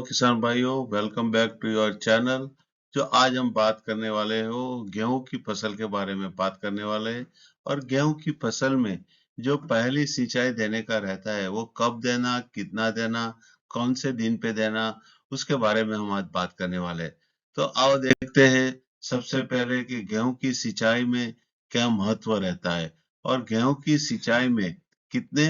किसान भाइयों, welcome back to your channel. जो आज हम बात करने वाले हो गेहूं की फसल के बारे में बात करने वाले हैं। और गेहूं की फसल में जो पहली सिंचाई देने का रहता है वो कब देना, कितना देना, कौन से दिन पे देना, उसके बारे में हम आज बात करने वाले हैं। तो आओ देखते हैं सबसे पहले कि गेहूं की सिंचाई में क्या महत्व रहता है और गेहूं की सिंचाई में कितने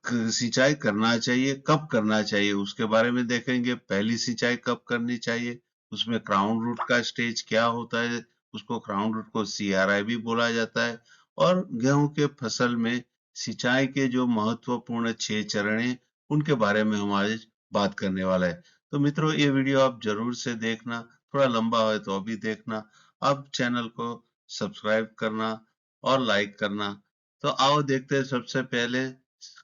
सिंचाई करना चाहिए, कब करना चाहिए, उसके बारे में देखेंगे। पहली सिंचाई कब करनी चाहिए, उसमें क्राउन रूट का स्टेज क्या होता है, उसको क्राउन रूट को CRI भी बोला जाता है। और गेहूं के फसल में सिंचाई के जो महत्वपूर्ण 6 चरण हैं, उनके बारे में हम आज बात करने वाला है। तो मित्रों, ये वीडियो आप जरूर से देखना, थोड़ा लंबा है तो अभी देखना। अब चैनल को सब्सक्राइब करना और लाइक करना। तो आओ देखते हैं सबसे पहले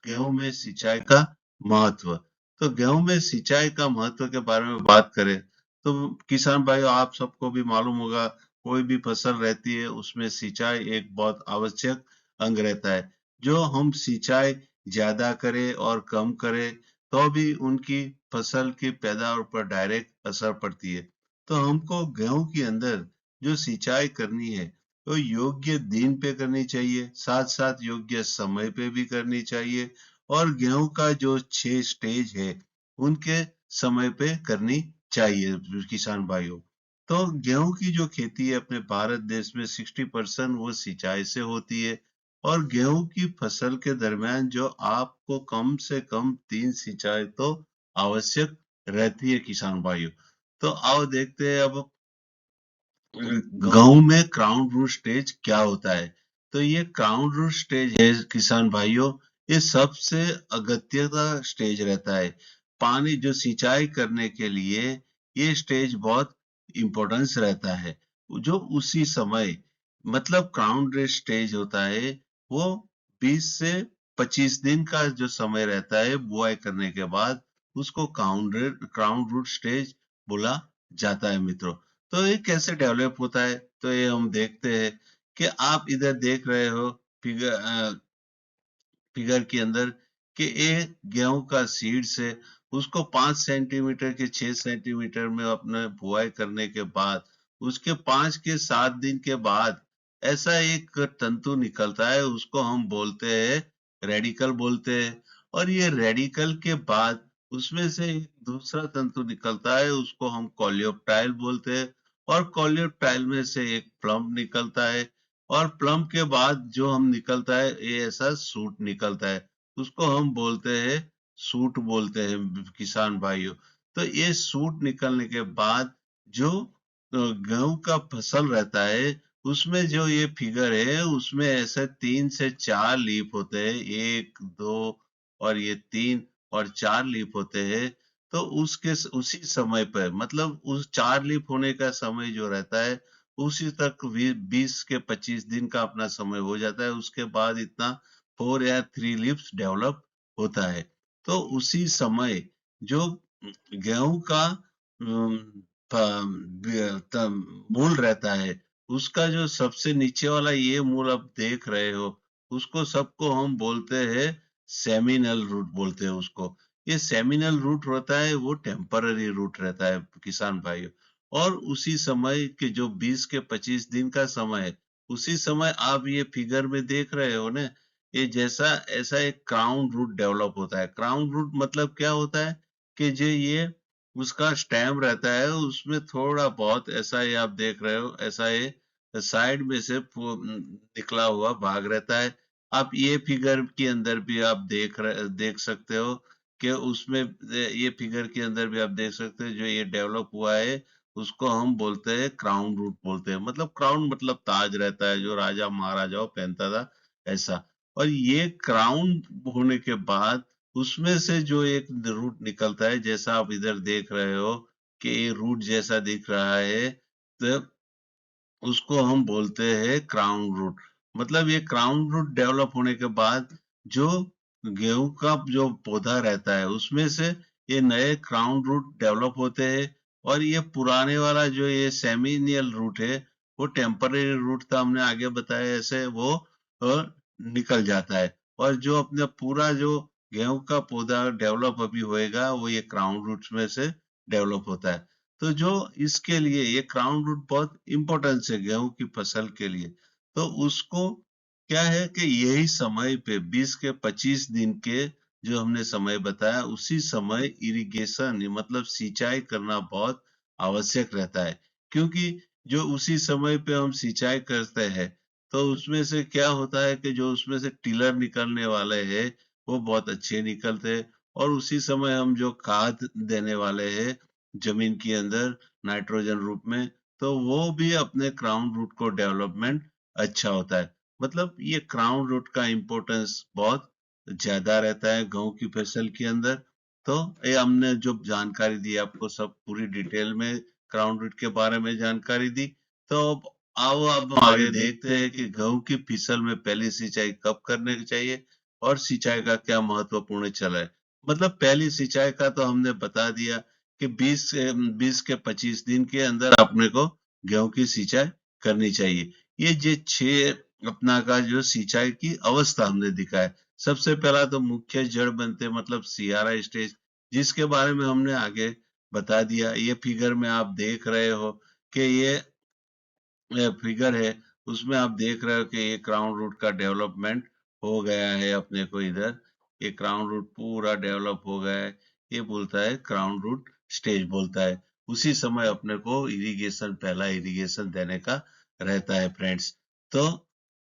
गेहूं में सिंचाई का महत्व। तो गेहूं में सिंचाई का महत्व के बारे में बात करें तो किसान भाइयों, आप सबको भी मालूम होगा, कोई भी फसल रहती है उसमें सिंचाई एक बहुत आवश्यक अंग रहता है। जो हम सिंचाई ज्यादा करें और कम करें तो भी उनकी फसल की पैदावार पर डायरेक्ट असर पड़ती है। तो हमको गेहूं के अंदर जो सिंचाई करनी है तो योग्य दिन पे करनी चाहिए, साथ साथ योग्य समय पे भी करनी चाहिए। और गेहूं का जो 6 स्टेज है उनके समय पे करनी चाहिए किसान भाइयों। तो गेहूं की जो खेती है अपने भारत देश में 60% वो सिंचाई से होती है। और गेहूं की फसल के दरमियान जो आपको कम से कम 3 सिंचाई तो आवश्यक रहती है किसान भाइयों। तो आओ देखते हैं अब गेहूं में क्राउन रूट स्टेज क्या होता है। तो ये क्राउन रूट स्टेज है किसान भाइयों, ये सबसे अगत्य का स्टेज रहता है। पानी जो सिंचाई करने के लिए ये स्टेज बहुत इंपॉर्टेंस रहता है। जो उसी समय मतलब क्राउन रूट स्टेज होता है वो 20 से 25 दिन का जो समय रहता है बुआई करने के बाद, उसको क्राउन रूट स्टेज बोला जाता है मित्रों। तो ये कैसे डेवलप होता है, तो ये हम देखते हैं कि आप इधर देख रहे हो फिगर फिगर के अंदर कि एक गेहूं का सीड्स है, उसको 5 सेंटीमीटर के 6 सेंटीमीटर में अपने बुआई करने के बाद उसके 5 के 7 दिन के बाद ऐसा एक तंतु निकलता है, उसको हम बोलते हैं रेडिकल बोलते हैं। और ये रेडिकल के बाद उसमें से एक दूसरा तंतु निकलता है, उसको हम कॉलियोप्टाइल बोलते हैं। और कॉलियोप्टाइल में से एक प्लम निकलता है। और प्लम के बाद जो हम निकलता है ये ऐसा सूट निकलता है, उसको हम बोलते हैं सूट बोलते हैं किसान भाइयों। तो ये सूट निकलने के बाद जो गेहूं का फसल रहता है उसमें जो ये फिगर है उसमें ऐसे 3 से 4 लीफ होते हैं, 1 2 और ये 3 और 4 लीफ होते हैं। तो उसके उसी समय पर मतलब उस 4 लीफ होने का समय जो रहता है उसी तक 20 के 25 दिन का अपना समय हो जाता है। उसके बाद इतना 4 या 3 लीव्स डेवलप होता है। तो उसी समय जो गेहूं का मूल रहता है, उसका जो सबसे नीचे वाला ये मूल आप देख रहे हो, उसको सबको हम बोलते हैं सेमिनल रूट बोलते हैं उसको। ये सेमिनल रूट होता है वो टेम्पररी रूट रहता है किसान भाइयों। और उसी समय के जो 20 के 25 दिन का समय है, उसी समय आप ये फिगर में देख रहे हो ना, ये जैसा ऐसा एक क्राउन रूट डेवलप होता है। क्राउन रूट मतलब क्या होता है कि जो ये उसका स्टेम रहता है उसमें थोड़ा बहुत ऐसा ये आप देख रहे हो, ऐसा ये साइड में से निकला हुआ भाग रहता है। आप ये फिगर के अंदर भी आप देख सकते हो कि उसमें ये फिगर के अंदर भी आप देख सकते हो जो ये डेवलप हुआ है उसको हम बोलते हैं क्राउन रूट बोलते हैं। मतलब क्राउन मतलब ताज रहता है जो राजा महाराजाओं पहनता था, ऐसा। और ये क्राउन होने के बाद उसमें से जो एक रूट निकलता है, जैसा आप इधर देख रहे हो कि ये रूट जैसा दिख रहा है, तो उसको हम बोलते हैं क्राउन रूट। मतलब ये क्राउन रूट डेवलप होने के बाद जो गेहूं का जो पौधा रहता है उसमें से ये नए क्राउन रूट डेवलप होते हैं। और ये पुराने वाला जो ये सेमिनियल रूट है वो टेम्पररी रूट था, हमने आगे बताया, ऐसे वो निकल जाता है। और जो अपना पूरा जो गेहूं का पौधा डेवलप अभी होएगा वो ये क्राउन रूट्स में से डेवलप होता है। तो जो इसके लिए ये क्राउन रूट बहुत इंपॉर्टेंस है गेहूं की फसल के लिए। तो उसको क्या है कि यही समय पे 20 के 25 दिन के जो हमने समय बताया उसी समय इरिगेशन मतलब सिंचाई करना बहुत आवश्यक रहता है। क्योंकि जो उसी समय पे हम सिंचाई करते हैं तो उसमें से क्या होता है कि जो उसमें से टिलर निकलने वाले हैं वो बहुत अच्छे निकलते हैं और उसी समय हम जो खाद देने वाले हैं जमीन के अंदर नाइट्रोजन रूप में तो वो भी अपने क्राउन रूट को डेवलपमेंट अच्छा होता है। मतलब ये क्राउन रूट का इम्पोर्टेंस बहुत ज्यादा रहता है गेहूं की फसल के अंदर। तो ये हमने जो जानकारी दी आपको सब पूरी डिटेल में क्राउन रूट के बारे में जानकारी दी। तो आओ अब हम आगे देखते हैं कि गेहूं की फसल में पहली सिंचाई कब करने की चाहिए और सिंचाई का क्या महत्वपूर्ण चल है। मतलब पहली सिंचाई का तो हमने बता दिया कि 20 के 25 दिन के अंदर अपने को गेहूं की सिंचाई करनी चाहिए। ये जो 6 अपना का जो सिंचाई की अवस्था हमने दिखाया। सबसे पहला तो मुख्य जड़ बनते मतलब सियारा स्टेज जिसके बारे में हमने आगे बता दिया। ये फिगर में आप देख रहे हो कि ये फिगर है उसमें आप देख रहे हो कि ये क्राउन रूट का डेवलपमेंट हो गया है अपने को इधर। ये क्राउन रूट पूरा डेवलप हो गया है। ये बोलता है क्राउन रूट स्टेज बोलता है। उसी समय अपने को इरिगेशन पहला इरिगेशन देने का रहता है फ्रेंड्स। तो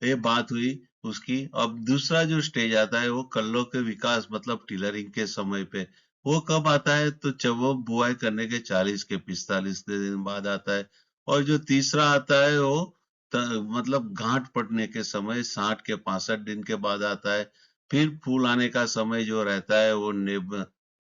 ये बात हुई उसकी। अब दूसरा जो स्टेज आता है वो कल्लों के विकास मतलब टिलरिंग के समय पे। वो कब आता है तो जब वो बुआई करने के 40 के 45 दिन बाद आता है। और जो तीसरा आता है वो मतलब गांठ पड़ने के समय 60 के 65 दिन के बाद आता है। फिर फूल आने का समय जो रहता है वो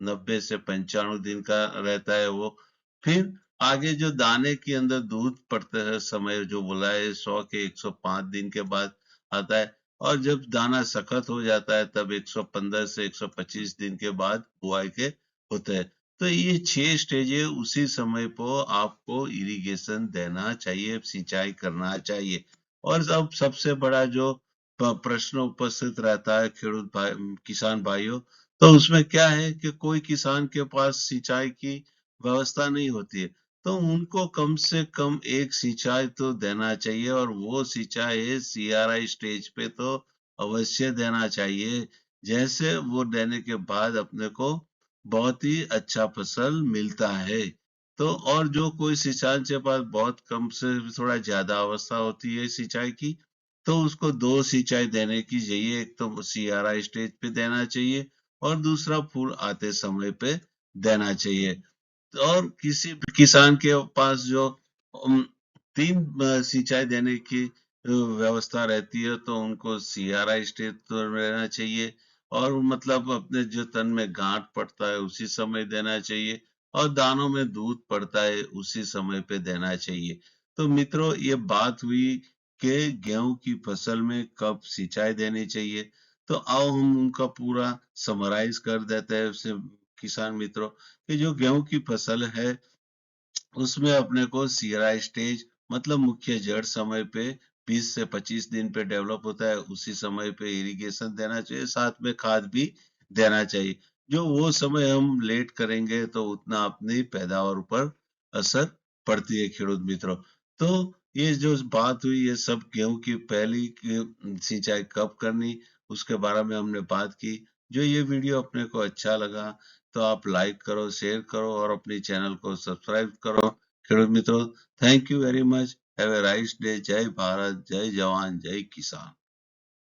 90 से 95 दिन का रहता है वो। फिर आगे जो दाने के अंदर दूध पड़ते है समय जो बोला है 100 के 105 दिन के बाद आता है। और जब दाना सख्त हो जाता है तब 115 से 125 दिन के बाद बुआई के होते हैं। तो ये 6 स्टेज है उसी समय पर आपको इरिगेशन देना चाहिए सिंचाई करना चाहिए। और अब सबसे बड़ा जो प्रश्न उपस्थित रहता है खेडूत भाई किसान भाइयों तो उसमें क्या है कि कोई किसान के पास सिंचाई की व्यवस्था नहीं होती है। तो उनको कम से कम एक सिंचाई तो देना चाहिए और वो सिंचाई है सीआरआई स्टेज पे तो अवश्य देना चाहिए। जैसे वो देने के बाद अपने को बहुत ही अच्छा फसल मिलता है। तो और जो कोई सिंचाई के पास बहुत कम से थोड़ा ज्यादा अवस्था होती है सिंचाई की तो उसको 2 सिंचाई देने की चाहिए। एक तो सीआरआई स्टेज पे देना चाहिए और दूसरा फूल आते समय पे देना चाहिए। और किसी भी किसान के पास जो अम, 3 सिंचाई देने की व्यवस्था रहती है तो उनको सीआरआई स्टेज तो रहना चाहिए। और मतलब अपने जो तन में गांठ पड़ता है उसी समय देना चाहिए और दानों में दूध पड़ता है उसी समय पे देना चाहिए। तो मित्रों ये बात हुई कि गेहूं की फसल में कब सिंचाई देनी चाहिए। तो आओ हम उनका पूरा समराइज कर देते हैं उसे किसान मित्रों कि जो गेहूं की फसल है उसमें अपने को सीरा स्टेज मतलब मुख्य जड़ समय पे 20 से 25 दिन पे डेवलप होता है उसी समय पे इरिगेशन देना चाहिए साथ में खाद भी देना चाहिए। जो वो समय हम लेट करेंगे तो उतना अपनी पैदावार पर असर पड़ती है खेडूत मित्रों। तो ये जो बात हुई ये सब गेहूं की पहली सिंचाई कब करनी उसके बारे में हमने बात की। जो ये वीडियो अपने को अच्छा लगा तो आप लाइक करो शेयर करो और अपनी चैनल को सब्सक्राइब करो। खेडूत मित्रों thank you very much. Have a nice day. जय भारत जय जवान जय किसान।